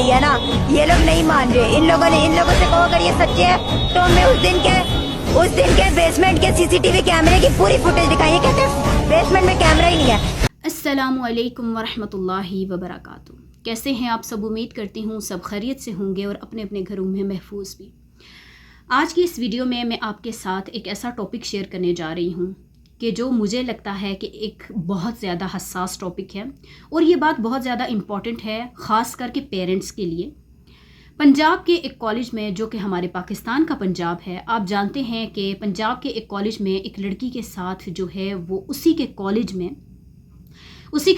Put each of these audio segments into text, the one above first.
लिया ना, ये लोग नहीं मान रहे। इन लोगों से कहो अगर ये सच्चे है तो हमें उस दिन के बेसमेंट के सीसीटीवी कैमरे की पूरी फुटेज दिखाइए। कहते हैं बेसमेंट में कैमरा ही नहीं है। अस्सलामु अलैकुम वरहमतुल्लाहि वबरकातुहू। कैसे हैं आप सब? उम्मीद करती हूँ सब खैरियत से होंगे और अपने अपने घरों में महफूज भी। आज की इस वीडियो में मैं आपके साथ एक ऐसा टॉपिक शेयर करने जा रही हूँ कि जो मुझे लगता है कि एक बहुत ज़्यादा हसास टॉपिक है और ये बात बहुत ज़्यादा इम्पॉर्टेंट है, ख़ास करके पेरेंट्स के लिए। पंजाब के एक कॉलेज में, जो कि हमारे पाकिस्तान का पंजाब है, आप जानते हैं कि पंजाब के एक कॉलेज में एक लड़की के साथ जो है वो उसी के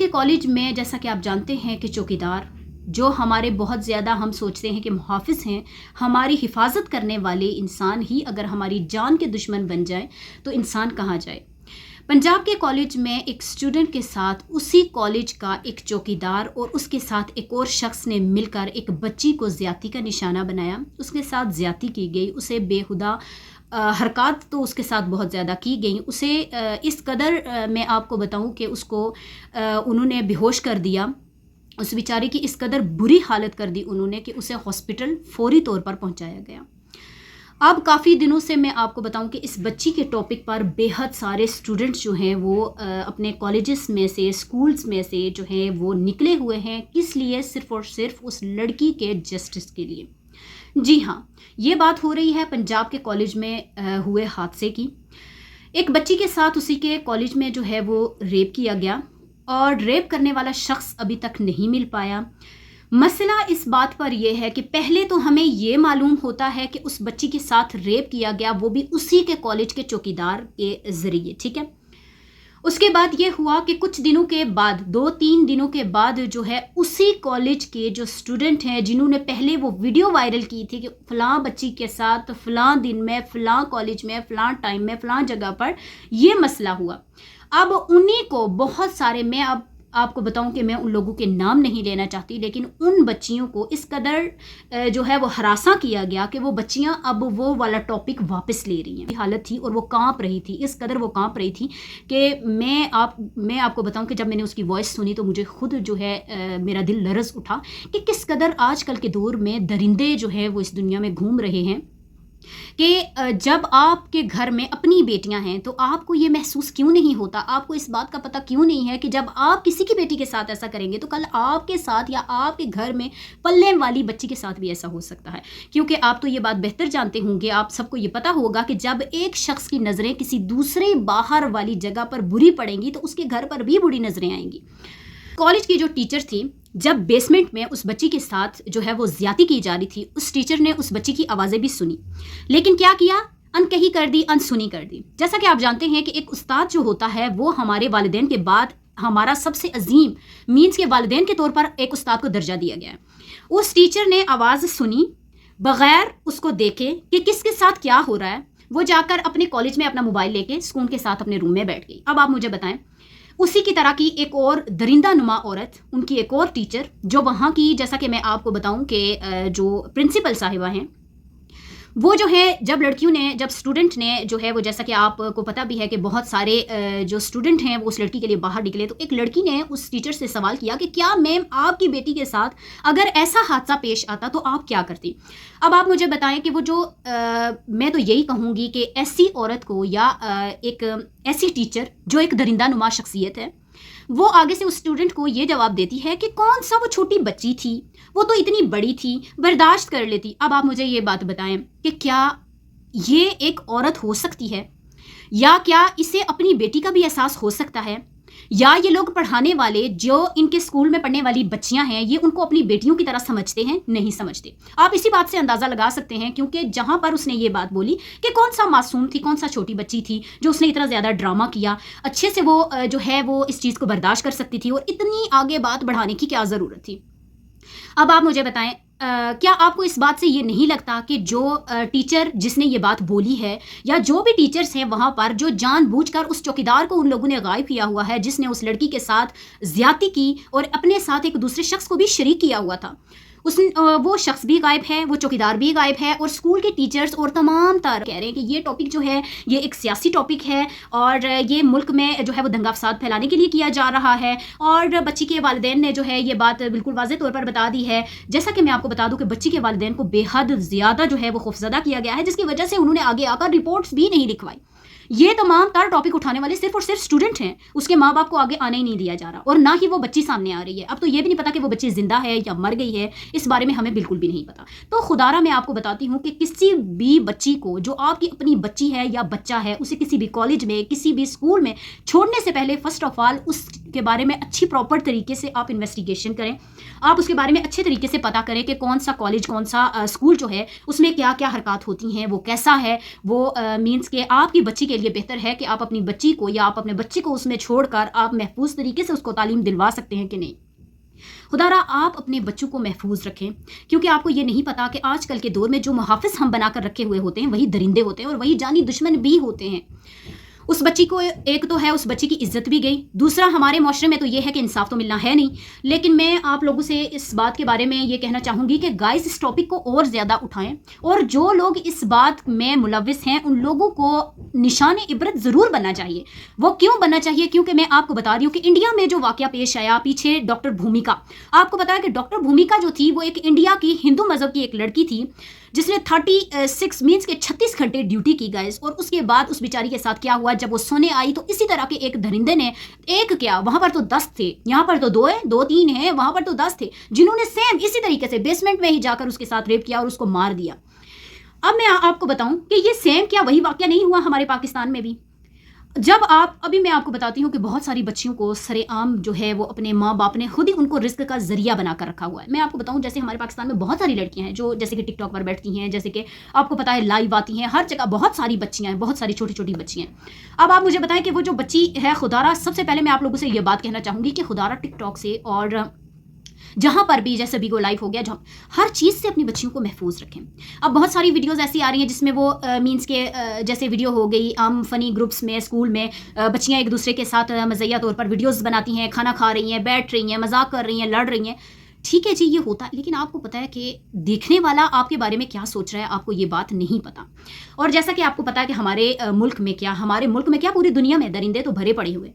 कॉलेज में जैसा कि आप जानते हैं कि चौकीदार, जो हमारे बहुत ज़्यादा हम सोचते हैं कि मुहाफ़िज़ हैं, हमारी हिफाजत करने वाले इंसान ही अगर हमारी जान के दुश्मन बन जाए तो इंसान कहाँ जाए। पंजाब के कॉलेज में एक स्टूडेंट के साथ उसी कॉलेज का एक चौकीदार और उसके साथ एक और शख्स ने मिलकर एक बच्ची को ज़्यादती का निशाना बनाया। उसके साथ ज़्यादती की गई, उसे बेहुदा हरकत तो उसके साथ बहुत ज़्यादा की गई। उसे इस कदर मैं आपको बताऊं कि उसको उन्होंने बेहोश कर दिया, उस बेचारे की इस कदर बुरी हालत कर दी उन्होंने कि उसे हॉस्पिटल फौरी तौर पर पहुंचाया गया। अब काफ़ी दिनों से मैं आपको बताऊं कि इस बच्ची के टॉपिक पर बेहद सारे स्टूडेंट्स जो हैं वो अपने कॉलेजेस में से, स्कूल्स में से जो है वो निकले हुए हैं। किस लिए? सिर्फ़ और सिर्फ उस लड़की के जस्टिस के लिए। जी हाँ, ये बात हो रही है पंजाब के कॉलेज में हुए हादसे की। एक बच्ची के साथ उसी के कॉलेज में जो है वो रेप किया गया और रेप करने वाला शख्स अभी तक नहीं मिल पाया। मसला इस बात पर यह है कि पहले तो हमें ये मालूम होता है कि उस बच्ची के साथ रेप किया गया, वो भी उसी के कॉलेज के चौकीदार के ज़रिए, ठीक है। उसके बाद ये हुआ कि कुछ दिनों के बाद, 2-3 दिनों के बाद जो है उसी कॉलेज के जो स्टूडेंट हैं, जिन्होंने पहले वो वीडियो वायरल की थी कि फ़लाँ बच्ची के साथ फ़लाँ दिन में, फ़लाँ कॉलेज में, फ़लाँ टाइम में, फ़लाँ जगह पर ये मसला हुआ। अब उन्हीं को बहुत सारे, मैं अब आपको बताऊं कि मैं उन लोगों के नाम नहीं लेना चाहती, लेकिन उन बच्चियों को इस कदर जो है वो हरासा किया गया कि वो बच्चियां अब वो वाला टॉपिक वापस ले रही हैं। हालत थी और वो कांप रही थी, इस कदर वो कांप रही थी कि मैं आपको बताऊं कि जब मैंने उसकी वॉइस सुनी तो मुझे खुद जो है मेरा दिल लरज़ उठा कि किस कदर आजकल के दौर में दरिंदे जो है वो इस दुनिया में घूम रहे हैं कि जब आपके घर में अपनी बेटियां हैं तो आपको ये महसूस क्यों नहीं होता, आपको इस बात का पता क्यों नहीं है कि जब आप किसी की बेटी के साथ ऐसा करेंगे तो कल आपके साथ या आपके घर में पलने वाली बच्ची के साथ भी ऐसा हो सकता है। क्योंकि आप तो ये बात बेहतर जानते होंगे, आप सबको ये पता होगा कि जब एक शख्स की नज़रें किसी दूसरे बाहर वाली जगह पर बुरी पड़ेंगी तो उसके घर पर भी बुरी नज़रें आएंगी। कॉलेज की जो टीचर थी, जब बेसमेंट में उस बच्ची के साथ जो है वो ज़्यादती की जा रही थी, उस टीचर ने उस बच्ची की आवाज़ें भी सुनी, लेकिन क्या किया? अनकही कर दी, अनसुनी कर दी। जैसा कि आप जानते हैं कि एक उस्ताद जो होता है वो हमारे वालिदैन के बाद हमारा सबसे अजीम मीन्स के वालिदैन के तौर पर एक उस्ताद को दर्जा दिया गया है। उस टीचर ने आवाज़ सुनी, बग़ैर उसको देखे कि किसके साथ क्या हो रहा है, वो जाकर अपने कॉलेज में अपना मोबाइल लेके सुकून के साथ अपने रूम में बैठ गई। अब आप मुझे बताएं, उसी की तरह की एक और दरिंदा नुमा औरत, उनकी एक और टीचर जो वहाँ की, जैसा कि मैं आपको बताऊं कि जो प्रिंसिपल साहिबा हैं, वो जो है जब स्टूडेंट ने जो है वो, जैसा कि आपको पता भी है कि बहुत सारे जो स्टूडेंट हैं वो उस लड़की के लिए बाहर निकले, तो एक लड़की ने उस टीचर से सवाल किया कि क्या मैम आपकी बेटी के साथ अगर ऐसा हादसा पेश आता तो आप क्या करती। अब आप मुझे बताएं कि वो जो मैं तो यही कहूँगी कि ऐसी औरत को या एक ऐसी टीचर जो एक दरिंदा नुमा शख्सियत है, वो आगे से उस स्टूडेंट को ये जवाब देती है कि कौन सा वो छोटी बच्ची थी, वो तो इतनी बड़ी थी, बर्दाश्त कर लेती। अब आप मुझे ये बात बताएं कि क्या ये एक औरत हो सकती है, या क्या इसे अपनी बेटी का भी एहसास हो सकता है, या ये लोग पढ़ाने वाले जो इनके स्कूल में पढ़ने वाली बच्चियां हैं ये उनको अपनी बेटियों की तरह समझते हैं? नहीं समझते। आप इसी बात से अंदाज़ा लगा सकते हैं, क्योंकि जहां पर उसने ये बात बोली कि कौन सा मासूम थी, कौन सा छोटी बच्ची थी जो उसने इतना ज़्यादा ड्रामा किया, अच्छे से वो जो है वो इस चीज़ को बर्दाश्त कर सकती थी और इतनी आगे बात बढ़ाने की क्या ज़रूरत थी। अब आप मुझे बताएं, क्या आपको इस बात से ये नहीं लगता कि जो टीचर जिसने ये बात बोली है, या जो भी टीचर्स हैं वहाँ पर जो जानबूझकर उस चौकीदार को उन लोगों ने गायब किया हुआ है, जिसने उस लड़की के साथ ज़्यादती की और अपने साथ एक दूसरे शख्स को भी शरीक किया हुआ था, وہ شخص بھی غائب ہے, وہ چوکیدار بھی غائب ہے, اور اسکول کے ٹیچرز اور تمام تر کہہ رہے ہیں کہ یہ ٹاپک جو ہے یہ ایک سیاسی ٹاپک ہے اور یہ ملک میں جو ہے وہ دنگا فساد پھیلانے کے لیے کیا جا رہا ہے. اور بچی کے والدین نے جو ہے یہ بات بالکل واضح طور پر بتا دی ہے. جیسا کہ میں آپ کو بتا دوں کہ بچی کے والدین کو بے حد زیادہ جو ہے وہ خوفزدہ کیا گیا ہے, جس کی وجہ سے انہوں نے آگے آ کر رپورٹس بھی نہیں لکھوائی. یہ تمام تر ٹاپک اٹھانے والے صرف اور صرف اسٹوڈنٹ ہیں, اس کے ماں باپ کو آگے آنے ہی نہیں دیا جا رہا, اور نہ ہی وہ بچی سامنے آ رہی ہے. اب تو یہ بھی نہیں پتا کہ وہ بچی زندہ ہے یا مر گئی ہے, اس بارے میں ہمیں بالکل بھی نہیں پتا. تو خدارہ میں آپ کو بتاتی ہوں کہ کسی بھی بچی کو جو آپ کی اپنی بچی ہے یا بچہ ہے, اسے کسی بھی کالج میں کسی بھی اسکول میں چھوڑنے سے پہلے فرسٹ آف آل اس کے بارے میں اچھی پراپر طریقے سے آپ انویسٹیگیشن کریں. آپ اس کے بارے میں اچھے طریقے سے پتہ کریں کہ کون سا کالج کون سا اسکول جو ہے اس میں کیا کیا حرکات ہوتی ہیں, وہ کیسا ہے, وہ مینس کہ آپ کی بچی کے لیے بہتر ہے کہ آپ اپنی بچی کو یا آپ اپنے بچے کو اس میں چھوڑ کر آپ محفوظ طریقے سے اس کو تعلیم دلوا سکتے ہیں کہ نہیں. خدارہ آپ اپنے بچوں کو محفوظ رکھیں, کیونکہ آپ کو یہ نہیں پتا کہ آج کل کے دور میں جو محافظ ہم بنا کر رکھے ہوئے ہوتے ہیں وہی درندے ہوتے ہیں اور وہی جانی دشمن بھی ہوتے ہیں. اس بچی کو ایک تو ہے اس بچی کی عزت بھی گئی, دوسرا ہمارے معاشرے میں تو یہ ہے کہ انصاف تو ملنا ہے نہیں. لیکن میں آپ لوگوں سے اس بات کے بارے میں یہ کہنا چاہوں گی کہ گائز اس ٹاپک کو اور زیادہ اٹھائیں, اور جو لوگ اس بات میں ملوث ہیں ان لوگوں کو نشان عبرت ضرور بننا چاہیے. وہ کیوں بننا چاہیے؟ کیونکہ میں آپ کو بتا رہی ہوں کہ انڈیا میں جو واقعہ پیش آیا پیچھے ڈاکٹر بھومیکا, آپ کو پتا ہے کہ ڈاکٹر بھومیکا جو تھی وہ ایک انڈیا کی ہندو مذہب کی ایک لڑکی تھی جس نے 36 مینس کے 36 گھنٹے ڈیوٹی کی گائز. اور اس کے بعد اس بیچاری کے ساتھ کیا ہوا, جب وہ سونے آئی تو اسی طرح کے ایک درندے نے, ایک کیا وہاں پر تو 10 تھے, یہاں پر تو 2 ہیں, 2-3 ہیں, وہاں پر تو 10 تھے, جنہوں نے سیم اسی طریقے سے بیسمنٹ میں ہی جا کر اس کے ساتھ ریپ کیا اور اس کو مار دیا. اب میں آپ کو بتاؤں کہ یہ سیم کیا وہی واقعہ نہیں ہوا ہمارے پاکستان میں بھی؟ جب ابھی میں آپ کو بتاتی ہوں کہ بہت ساری بچیوں کو سر عام جو ہے وہ اپنے ماں باپ نے خود ہی ان کو رزق کا ذریعہ بنا کر رکھا ہوا ہے. میں آپ کو بتاؤں جیسے ہمارے پاکستان میں بہت ساری لڑکیاں ہیں جو جیسے کہ ٹک ٹاک پر بیٹھتی ہیں, جیسے کہ آپ کو پتا ہے لائیو آتی ہیں, ہر جگہ بہت ساری بچیاں ہیں, بہت ساری چھوٹی چھوٹی بچیاں ہیں. اب آپ مجھے بتائیں کہ وہ جو بچی ہے خدارہ, سب سے پہلے میں آپ لوگوں سے یہ بات کہنا چاہوں گی کہ خدارہ ٹک ٹاک سے اور جہاں پر بھی جیسے بیگو لائف ہو گیا, ہر چیز سے اپنی بچیوں کو محفوظ رکھیں. اب بہت ساری ویڈیوز ایسی آ رہی ہیں جس میں وہ مینس کے جیسے ویڈیو ہو گئی عام فنی گروپس میں اسکول میں بچیاں ایک دوسرے کے ساتھ مزیہ طور پر ویڈیوز بناتی ہیں, کھانا کھا رہی ہیں, بیٹھ رہی ہیں, مذاق کر رہی ہیں, لڑ رہی ہیں. ٹھیک ہے جی, یہ ہوتا ہے, لیکن آپ کو پتا ہے کہ دیکھنے والا آپ کے بارے میں کیا سوچ رہا ہے آپ کو یہ بات نہیں پتا. اور جیسا کہ آپ کو پتا ہے کہ ہمارے ملک میں کیا پوری دنیا میں درندے تو بھرے پڑے ہوئے.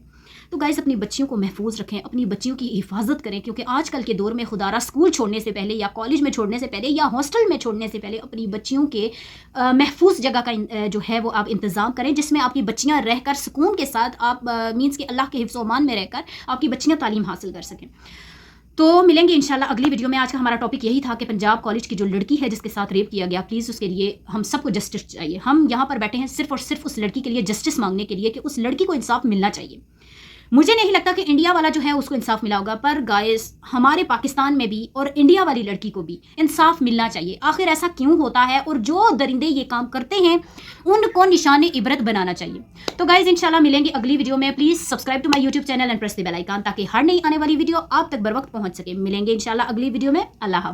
تو گائز اپنی بچیوں کو محفوظ رکھیں, اپنی بچیوں کی حفاظت کریں, کیونکہ آج کل کے دور میں خدارہ اسکول چھوڑنے سے پہلے یا کالج میں چھوڑنے سے پہلے یا ہاسٹل میں چھوڑنے سے پہلے اپنی بچیوں کے محفوظ جگہ کا جو ہے وہ آپ انتظام کریں, جس میں آپ کی بچیاں رہ کر سکون کے ساتھ آپ مینس کہ اللہ کے حفظ و امان میں رہ کر آپ کی بچیاں تعلیم حاصل کر سکیں. تو ملیں گے انشاءاللہ اگلی ویڈیو میں. آج کا ہمارا ٹاپک یہی تھا کہ پنجاب کالج کی جو لڑکی ہے جس کے ساتھ ریپ کیا گیا, پلیز اس کے لیے ہم سب کو جسٹس چاہیے. ہم یہاں پر بیٹھے ہیں صرف اور صرف اس لڑکی کے لیے جسٹس مانگنے کے لیے کہ اس لڑکی کو انصاف ملنا چاہیے. مجھے نہیں لگتا کہ انڈیا والا جو ہے اس کو انصاف ملا ہوگا, پر گائز ہمارے پاکستان میں بھی اور انڈیا والی لڑکی کو بھی انصاف ملنا چاہیے. آخر ایسا کیوں ہوتا ہے, اور جو درندے یہ کام کرتے ہیں ان کو نشان عبرت بنانا چاہیے. تو گائز انشاءاللہ ملیں گے اگلی ویڈیو میں. Please subscribe to my YouTube channel and press the bell icon تاکہ ہر نئی آنے والی ویڈیو آپ تک بر وقت پہنچ سکے. ملیں گے انشاءاللہ اگلی ویڈیو میں. اللہ حافظ.